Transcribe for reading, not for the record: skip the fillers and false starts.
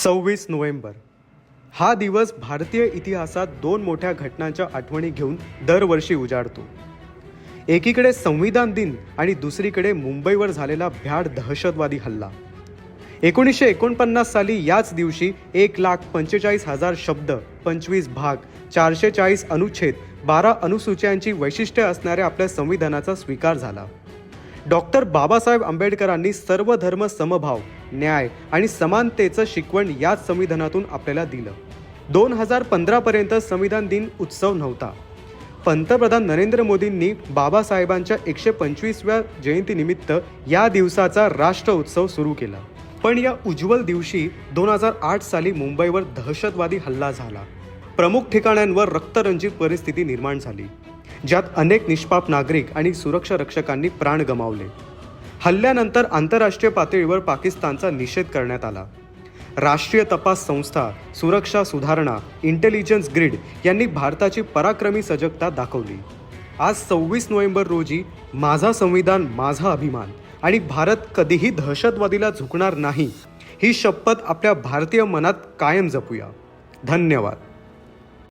26 November हा दिवस भारतीय इतिहासात दोन मोठ्या घटनांच्या आठवणी घेऊन दरवर्षी उजाडतो. एकीकडे संविधान दिन आणि दुसरीकडे मुंबईवर झालेला भ्याड दहशतवादी हल्ला. 1949 साली याच दिवशी 1,45,000 शब्द, 25 भाग, 440 अनुच्छेद, 12 अनुसूच्यांची वैशिष्ट्ये असणाऱ्या आपल्या संविधानाचा स्वीकार झाला. डॉक्टर बाबासाहेब आंबेडकरांनी सर्व धर्म समभाव, न्याय आणि समानतेचं शिकवण याच संविधानातून आपल्याला दिलं. 2015 पर्यंत संविधान दिन उत्सव नव्हता. पंतप्रधान नरेंद्र मोदींनी बाबासाहेबांच्या 125व्या जयंतीनिमित्त या दिवसाचा राष्ट्र उत्सव सुरू केला. पण या उज्ज्वल दिवशी 2008 साली मुंबईवर दहशतवादी हल्ला झाला. प्रमुख ठिकाणांवर रक्तरंजित परिस्थिती निर्माण झाली, ज्यात अनेक निष्पाप नागरिक आणि सुरक्षा रक्षकांनी प्राण गमावले. हल्ल्यानंतर आंतरराष्ट्रीय पातळीवर पाकिस्तानचा निषेध करण्यात आला. राष्ट्रीय तपास संस्था, सुरक्षा सुधारणा, इंटेलिजन्स ग्रिड यांनी भारताची पराक्रमी सजगता दाखवली. आज 26 नोव्हेंबर रोजी माझा संविधान माझा अभिमान आणि भारत कधीही दहशतवादीला झुकणार नाही ही शपथ आपल्या भारतीय मनात कायम जपूया. धन्यवाद.